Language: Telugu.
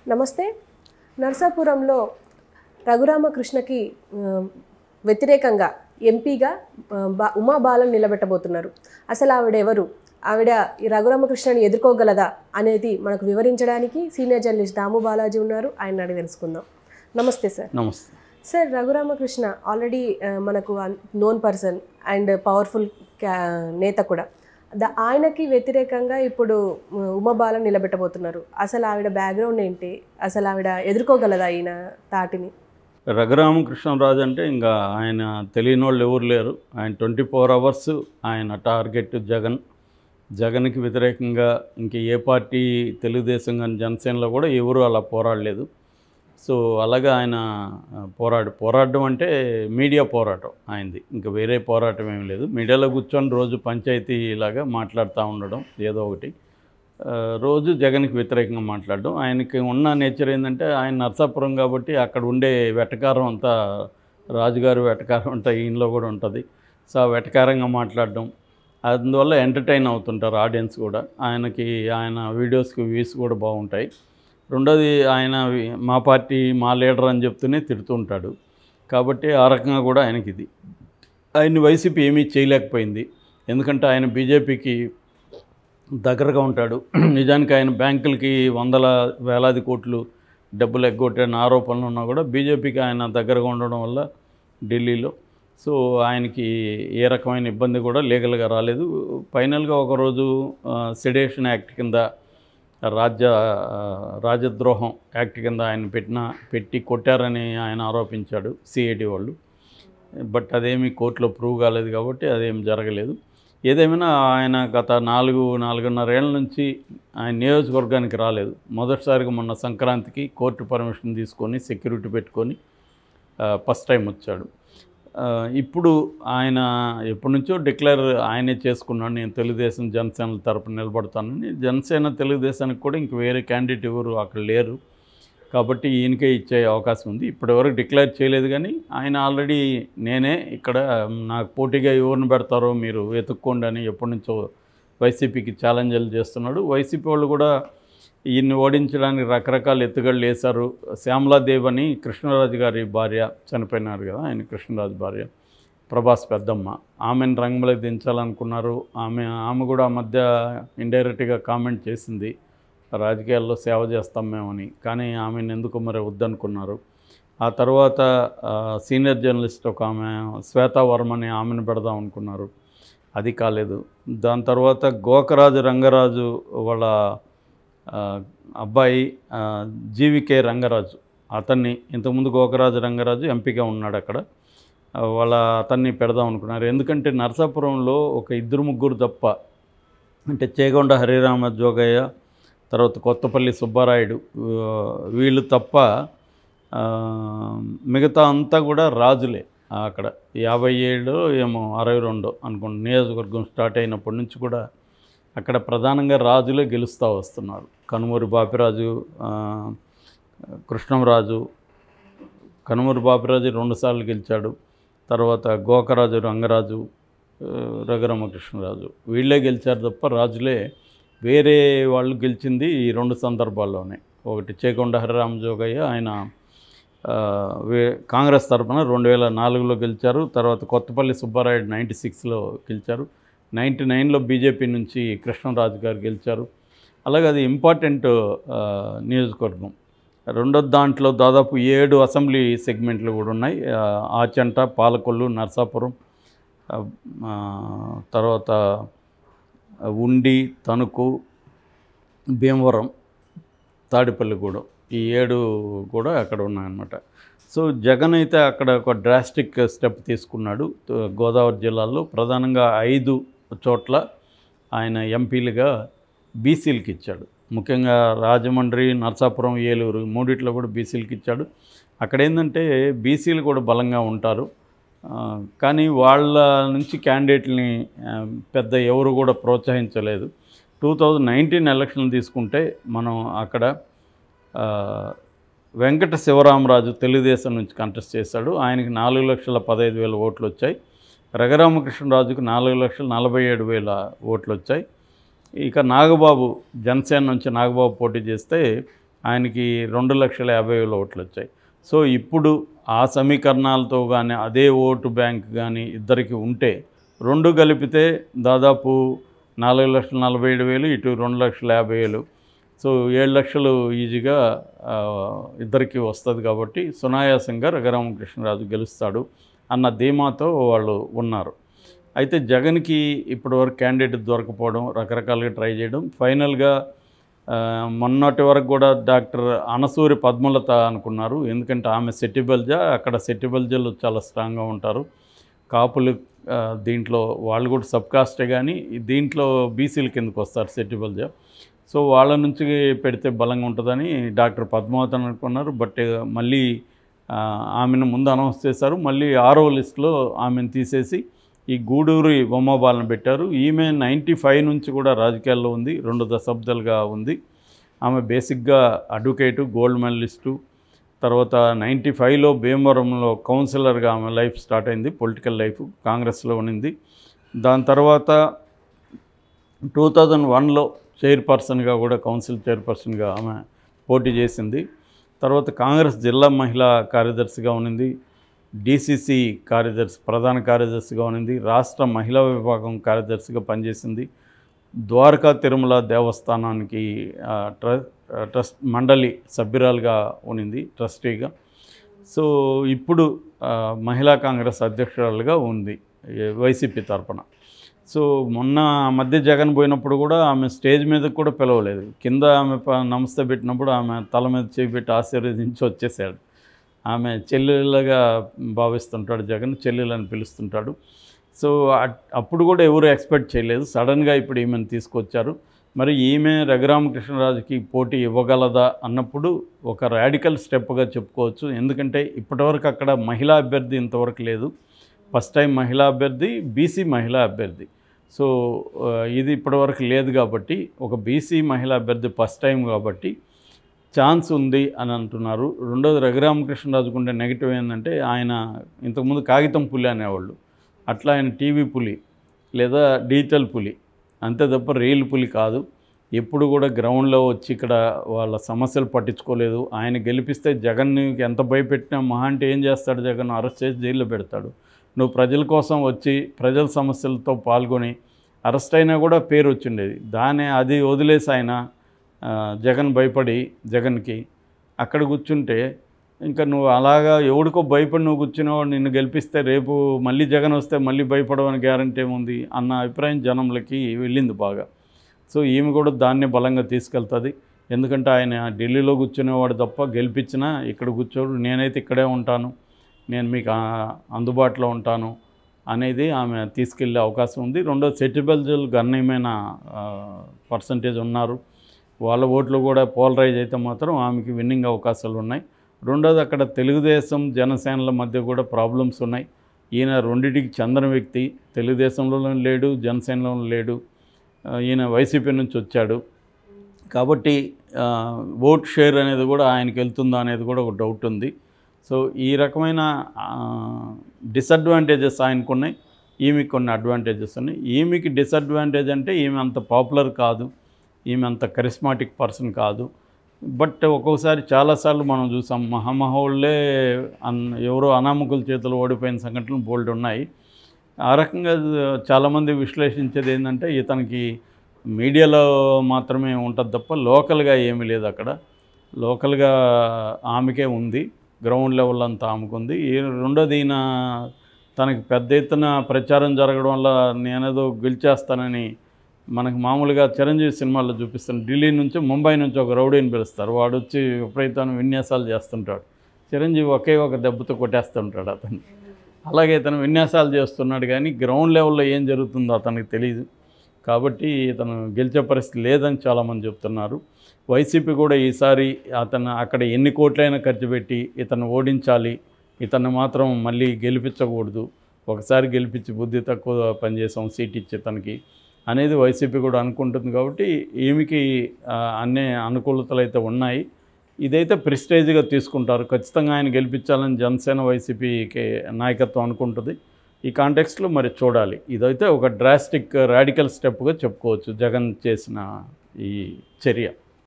నమస్తే. నర్సాపురంలో రఘురామకృష్ణకి వ్యతిరేకంగా ఎంపీగా ఉమా బాలన్ నిలబెట్టబోతున్నారు. అసలు ఆవిడ ఎవరు, ఆవిడ ఈ రఘురామకృష్ణని ఎదుర్కోగలదా అనేది మనకు వివరించడానికి సీనియర్ జర్నలిస్ట్ దాము బాలాజీ ఉన్నారు. ఆయన అడిగి తెలుసుకుందాం. నమస్తే సార్. నమస్తే సార్. రఘురామకృష్ణ ఆల్రెడీ మనకు నోన్ పర్సన్ అండ్ పవర్ఫుల్ నేత కూడా. ఆయనకి వ్యతిరేకంగా ఇప్పుడు ఉమా బాలన్ నిలబెట్టబోతున్నారు. అసలు ఆవిడ బ్యాక్గ్రౌండ్ ఏంటి, అసలు ఆవిడ ఎదుర్కోగలదా ఈయన తాటిని? రఘురామకృష్ణరాజు అంటే ఇంకా ఆయన తెలియని వాళ్ళు ఎవరు లేరు. ఆయన 24 అవర్స్ ఆయన టార్గెట్ జగన్కి వ్యతిరేకంగా ఇంక ఏ పార్టీ, తెలుగుదేశం కానీ జనసేనలో కూడా ఎవరు అలా పోరాడలేదు. సో అలాగే ఆయన పోరాడడం అంటే మీడియా పోరాటం ఆయనది, ఇంకా వేరే పోరాటం ఏం లేదు. మీడియాలో కూర్చొని రోజు పంచాయతీ ఇలాగా మాట్లాడుతూ ఉండడం, ఏదో ఒకటి రోజు జగన్కి వ్యతిరేకంగా మాట్లాడడం. ఆయనకి ఉన్న నేచర్ ఏంటంటే ఆయన నర్సాపురం కాబట్టి అక్కడ ఉండే వెటకారం అంతా, రాజుగారి వెటకారం అంతా ఈయనలో కూడా ఉంటుంది. సో ఆ వెటకారంగా మాట్లాడడం, అందువల్ల ఎంటర్టైన్ అవుతుంటారు ఆడియన్స్ కూడా. ఆయన వీడియోస్కి వ్యూస్ కూడా బాగుంటాయి. రెండోది ఆయన మా పార్టీ మా లీడర్ అని చెప్తూనే తిడుతుంటాడు కాబట్టి ఆ రకంగా కూడా ఆయనకి ఆయన వైసీపీ ఏమీ చేయలేకపోయింది. ఎందుకంటే ఆయన బీజేపీకి దగ్గరగా ఉంటాడు. నిజానికి ఆయన బ్యాంకులకి వేలాది కోట్లు డబ్బులు ఎగ్గొట్టిన ఆరోపణలు ఉన్నా కూడా బీజేపీకి ఆయన దగ్గరగా ఉండడం వల్ల ఢిల్లీలో సో ఆయనకి ఏ రకమైన ఇబ్బంది కూడా లీగల్గా రాలేదు. ఫైనల్గా ఒకరోజు సెడేషన్ యాక్ట్ కింద రాజద్రోహం యాక్ట్ కింద ఆయన పెట్టి కొట్టారని ఆయన ఆరోపించాడు సిఐడి వాళ్ళు. బట్ అదేమీ కోర్టులో ప్రూవ్ కాలేదు కాబట్టి అదేం జరగలేదు. ఏదేమైనా ఆయన గత 4.5 ఏళ్ళ నుంచి ఆయన నియోజకవర్గానికి రాలేదు. మొదటిసారిగా మొన్న సంక్రాంతికి కోర్టు పర్మిషన్ తీసుకొని సెక్యూరిటీ పెట్టుకొని ఫస్ట్ టైం వచ్చాడు. ఇప్పుడు ఆయన ఎప్పటి నుంచో ఆయనే చేసుకున్నాడు, నేను తెలుగుదేశం జనసేన తరపున నిలబడతానని. జనసేన తెలుగుదేశానికి కూడా ఇంక వేరే క్యాండిడేట్ ఎవరు అక్కడ లేరు కాబట్టి ఈయనకే ఇచ్చే అవకాశం ఉంది. ఇప్పటివరకు డిక్లేర్ చేయలేదు కానీ ఆయన ఆల్రెడీ నేనే ఇక్కడ, నాకు పోటీగా ఎవరిని పెడతారో మీరు వెతుక్కోండి అని ఎప్పటి నుంచో వైసీపీకి ఛాలెంజ్లు చేస్తున్నాడు. వైసీపీ వాళ్ళు కూడా ఈయన్ని ఓడించడానికి రకరకాల ఎత్తుగడలు వేశారు. శ్యామలాదేవి అని కృష్ణరాజు గారి భార్య, చనిపోయినారు కదా ఆయన, కృష్ణరాజు భార్య ప్రభాస్ పెద్దమ్మ, ఆమెను రంగంలోకి దించాలనుకున్నారు. ఆమె కూడా ఆ మధ్య ఇండైరెక్ట్గా కామెంట్ చేసింది, రాజకీయాల్లో సేవ చేస్తాం మేమని. కానీ ఆమెను ఎందుకు మరి వద్దనుకున్నారు. ఆ తర్వాత సీనియర్ జర్నలిస్ట్ ఒక ఆమె శ్వేతా వర్మని, ఆమెను పెడదాం అనుకున్నారు, అది కాలేదు. దాని తర్వాత గోకరాజు రంగరాజు వాళ్ళ అబ్బాయి జీవికే రంగరాజు, అతన్ని ఇంతకుముందు గోకరాజు రంగరాజు ఎంపీగా ఉన్నాడు అక్కడ, అతన్ని పెడదాం అనుకున్నారు. ఎందుకంటే నరసాపురంలో ఒక 2-3 తప్ప, అంటే చేగొండ హరిరామ జోగయ్య, తర్వాత కొత్తపల్లి సుబ్బారాయుడు, వీళ్ళు తప్ప మిగతా అంతా కూడా రాజులే. అక్కడ 57 ఏమో 62 అనుకోండి, నియోజకవర్గం స్టార్ట్ అయినప్పటి నుంచి కూడా అక్కడ ప్రధానంగా రాజులే గెలుస్తూ వస్తున్నారు. కనుమూరి బాపిరాజు, కృష్ణంరాజు, కనుమూరి బాపిరాజు 2 సార్లు గెలిచాడు. తర్వాత గోకరాజు రంగరాజు, రఘురామకృష్ణరాజు, వీళ్ళే గెలిచారు తప్ప రాజులే, వేరే వాళ్ళు గెలిచింది ఈ 2 సందర్భాల్లోనే. ఒకటి చేకొండ హరిరామ జోగయ్య, ఆయన కాంగ్రెస్ తరఫున 2004లో గెలిచారు. తర్వాత కొత్తపల్లి సుబ్బారాయుడు 96లో గెలిచారు. 99లో బీజేపీ నుంచి కృష్ణరాజు గారు గెలిచారు. అలాగే అది ఇంపార్టెంట్ నియోజకవర్గం. రెండో దాంట్లో దాదాపు 7 అసెంబ్లీ సెగ్మెంట్లు కూడా ఉన్నాయి. ఆచంట, పాలకొల్లు, నర్సాపురం, తర్వాత ఉండి, తణుకు, భీమవరం, తాడిపల్లిగూడెం, ఈ 7 కూడా అక్కడ ఉన్నాయన్నమాట. సో జగన్ అయితే అక్కడ ఒక డ్రాస్టిక్ స్టెప్ తీసుకున్నాడు. గోదావరి జిల్లాలో ప్రధానంగా 5 చోట్ల ఆయన ఎంపీలుగా బీసీలకి ఇచ్చాడు. ముఖ్యంగా రాజమండ్రి, నర్సాపురం, ఏలూరు మూడిట్లో కూడా బీసీలకి ఇచ్చాడు. అక్కడ ఏంటంటే బీసీలు కూడా బలంగా ఉంటారు, కానీ వాళ్ళ నుంచి క్యాండిడేట్ని పెద్ద ఎవరు కూడా ప్రోత్సహించలేదు. 2019 ఎలక్షన్లు తీసుకుంటే మనం అక్కడ వెంకట శివరామరాజు తెలుగుదేశం నుంచి కంటెస్ట్ చేశాడు. ఆయనకి 4,15,000 ఓట్లు వచ్చాయి. రఘురామకృష్ణరాజుకు 4,47,000 ఓట్లు వచ్చాయి. ఇక నాగబాబు, జనసేన నుంచి నాగబాబు పోటీ చేస్తే ఆయనకి 2,50,000 ఓట్లు వచ్చాయి. సో ఇప్పుడు ఆ సమీకరణాలతో కానీ అదే ఓటు బ్యాంక్ కానీ ఇద్దరికి ఉంటే రెండు కలిపితే దాదాపు 4,47,000 ఇటు 2,50,000. సో 7 లక్షలు ఈజీగా ఇద్దరికి వస్తుంది కాబట్టి సునాయాసంగా రఘురామకృష్ణరాజు గెలుస్తాడు అన్న ధీమాతో వాళ్ళు ఉన్నారు. అయితే జగన్కి ఇప్పటివరకు క్యాండిడేట్ దొరకపోవడం, రకరకాలుగా ట్రై చేయడం, ఫైనల్గా మొన్నటి వరకు కూడా డాక్టర్ అనసూరి పద్మలత అనుకున్నారు. ఎందుకంటే ఆమె సెట్టిబల్జ, అక్కడ సెట్టిబల్జలు చాలా స్ట్రాంగ్గా ఉంటారు. కాపులు దీంట్లో వాళ్ళు కూడా సబ్ కాస్టే, కానీ దీంట్లో బీసీల కిందకు వస్తారు సెట్టిబల్జ. సో వాళ్ళ నుంచి పెడితే బలంగా ఉంటుందని డాక్టర్ పద్మావతి అనుకున్నారు. బట్ మళ్ళీ ఆమెను ముందు అనౌన్స్ చేశారు. మళ్ళీ 6వ లిస్టులో ఆమెను తీసేసి ఈ గూడూరి ఉమాబాలను పెట్టారు. ఈమె 95 నుంచి కూడా రాజకీయాల్లో ఉంది, 2 దశాబ్దాలుగా ఉంది. ఆమె బేసిక్గా అడ్వకేటు, గోల్డ్ మెడలిస్టు. తర్వాత 95లో భీమవరంలో కౌన్సిలర్గా ఆమె లైఫ్ స్టార్ట్ అయింది, పొలిటికల్ లైఫ్. కాంగ్రెస్లో ఉన్నింది. దాని తర్వాత 2001లో చైర్పర్సన్గా కూడా, కౌన్సిల్ చైర్పర్సన్గా ఆమె పోటీ చేసింది. తర్వాత కాంగ్రెస్ జిల్లా మహిళా కార్యదర్శిగా ఉన్నింది, డిసిసి కార్యదర్శి, ప్రధాన కార్యదర్శిగా ఉన్నింది, రాష్ట్ర మహిళా విభాగం కార్యదర్శిగా పనిచేసింది. ద్వారకా తిరుమల దేవస్థానానికి ట్రస్ట్ మండలి సభ్యురాలుగా ఉన్నింది, ట్రస్టీగా. సో ఇప్పుడు మహిళా కాంగ్రెస్ అధ్యక్షురాలుగా ఉంది వైసీపీ తరపున. సో మొన్న మధ్య జగన్ పోయినప్పుడు కూడా ఆమె స్టేజ్ మీదకి కూడా పిలవలేదు. కింద ఆమె నమస్తే పెట్టినప్పుడు ఆమె తల మీద చేపెట్టి ఆశీర్వదించి వచ్చేసాడు. ఆమె చెల్లెలుగా భావిస్తుంటాడు జగన్, చెల్లెలని పిలుస్తుంటాడు. సో అప్పుడు కూడా ఎవరు ఎక్స్పెక్ట్ చేయలేదు. సడన్గా ఇప్పుడు ఈమెను తీసుకొచ్చారు. మరి ఈమె రఘురామకృష్ణరాజుకి పోటీ ఇవ్వగలదా అన్నప్పుడు ఒక రాడికల్ స్టెప్గా చెప్పుకోవచ్చు. ఎందుకంటే ఇప్పటివరకు అక్కడ మహిళా అభ్యర్థి ఇంతవరకు లేదు. ఫస్ట్ టైం మహిళా అభ్యర్థి, బీసీ మహిళా అభ్యర్థి. సో ఇది ఇప్పటివరకు లేదు కాబట్టి, ఒక బీసీ మహిళా అభ్యర్థి ఫస్ట్ టైం కాబట్టి ఛాన్స్ ఉంది అని అంటున్నారు. రెండోది రఘురామకృష్ణరాజుకు ఉండే నెగిటివ్ ఏంటంటే, ఆయన ఇంతకుముందు కాగితం పులి అనేవాళ్ళు, అట్లా ఆయన టీవీ పులి లేదా డిజిటల్ పులి, అంతే తప్ప రియల్ పులి కాదు. ఎప్పుడు కూడా గ్రౌండ్లో వచ్చి ఇక్కడ వాళ్ళ సమస్యలు పట్టించుకోలేదు. ఆయన గెలిపిస్తే జగన్ని ఎంత భయపెట్టినా మహా అంటే ఏం చేస్తాడు, జగన్ అరెస్ట్ చేసి జైల్లో పెడతాడు. నువ్వు ప్రజల కోసం వచ్చి ప్రజల సమస్యలతో పాల్గొని అరెస్ట్ అయినా కూడా పేరు వచ్చిండేది. అది వదిలేసి ఆయన జగన్ భయపడి జగన్కి అక్కడ కూర్చుంటే, ఇంకా నువ్వు అలాగా ఎవడికో భయపడి నువ్వు కూర్చునేవాడు నిన్ను గెలిపిస్తే రేపు మళ్ళీ జగన్ వస్తే మళ్ళీ భయపడవని గ్యారంటీ ఏముంది అన్న అభిప్రాయం జనంలకి వెళ్ళింది బాగా. సో ఈమె కూడా దాన్నే బలంగా తీసుకెళ్తుంది. ఎందుకంటే ఆయన ఢిల్లీలో కూర్చునేవాడు తప్ప గెలిపించినా ఇక్కడ కూర్చోడు, నేనైతే ఇక్కడే ఉంటాను, నేను మీకు అందుబాటులో ఉంటాను అనేది ఆమె తీసుకెళ్లే అవకాశం ఉంది. రెండోది సెట్టిబల్జులు గణనీయమైన పర్సంటేజ్ ఉన్నారు. వాళ్ళ ఓట్లు కూడా పోలరైజ్ అయితే మాత్రం ఆమెకి విన్నింగ్ అవకాశాలు ఉన్నాయి. రెండోది అక్కడ తెలుగుదేశం జనసేనల మధ్య కూడా ప్రాబ్లమ్స్ ఉన్నాయి. ఈయన రెండింటికి చెందిన వ్యక్తి, తెలుగుదేశంలో లేడు, జనసేనలో లేడు. ఈయన వైసీపీ నుంచి వచ్చాడు కాబట్టి ఓట్ షేర్ అనేది కూడా ఆయనకి వెళ్తుందా అనేది కూడా ఒక డౌట్ ఉంది. సో ఈ రకమైన డిసడ్వాంటేజెస్ ఆయనకున్నాయి, ఈమెకి కొన్ని అడ్వాంటేజెస్ ఉన్నాయి. ఈమెకి డిసడ్వాంటేజ్ అంటే ఈమె అంత పాపులర్ కాదు, ఈమె అంత కరిస్మాటిక్ పర్సన్ కాదు. బట్ ఒక్కొక్కసారి చాలాసార్లు మనం చూసాం, మహామహోళ్ళే ఎవరో అనామకుల చేతులు ఓడిపోయిన సంఘటనలు బోల్డ్ ఉన్నాయి. ఆ రకంగా చాలామంది విశ్లేషించేది ఏంటంటే, ఇతనికి మీడియాలో మాత్రమే ఉంటుంది తప్ప లోకల్గా ఏమీ లేదు. అక్కడ లోకల్గా ఆమెకే ఉంది, గ్రౌండ్ లెవెల్ అంతా ఆమెకుంది. రెండోది ఈయన తనకి పెద్ద ఎత్తున ప్రచారం జరగడం వల్ల నేనేదో గెలిచేస్తానని, మనకు మామూలుగా చిరంజీవి సినిమాల్లో చూపిస్తాను, ఢిల్లీ నుంచి ముంబై నుంచి ఒక రౌడీని పిలుస్తారు, వాడు వచ్చి విపరీతమైన విన్యాసాలు చేస్తుంటాడు, చిరంజీవి ఒకే ఒక దెబ్బతో కొట్టేస్తుంటాడు అతను. అలాగే ఇతను విన్యాసాలు చేస్తున్నాడు, కానీ గ్రౌండ్ లెవెల్లో ఏం జరుగుతుందో అతనికి తెలియదు. కాబట్టి ఇతను గెలిచే పరిస్థితి లేదని చాలామంది చెప్తున్నారు. వైసీపీ కూడా ఈసారి అతను అక్కడ ఎన్ని కోట్లైనా ఖర్చు పెట్టి ఇతను ఓడించాలి, ఇతను మాత్రం మళ్ళీ గెలిపించకూడదు, ఒకసారి గెలిపించి బుద్ధి తక్కువ పనిచేసాం సీట్ ఇచ్చి తనకి అనేది వైసీపీ కూడా అనుకుంటుంది. కాబట్టి ఈమెకి అన్ని అనుకూలతలు అయితే ఉన్నాయి. ఇదైతే ప్రెస్టేజ్గా తీసుకుంటారు. ఖచ్చితంగా ఆయన గెలిపించాలని జనసేన వైసీపీకి నాయకత్వం అనుకుంటుంది. ఈ కాంటెక్స్ట్లో మరి చూడాలి. ఇదైతే ఒక డ్రాస్టిక్ రాడికల్ స్టెప్గా చెప్పుకోవచ్చు జగన్ చేసిన ఈ చర్య.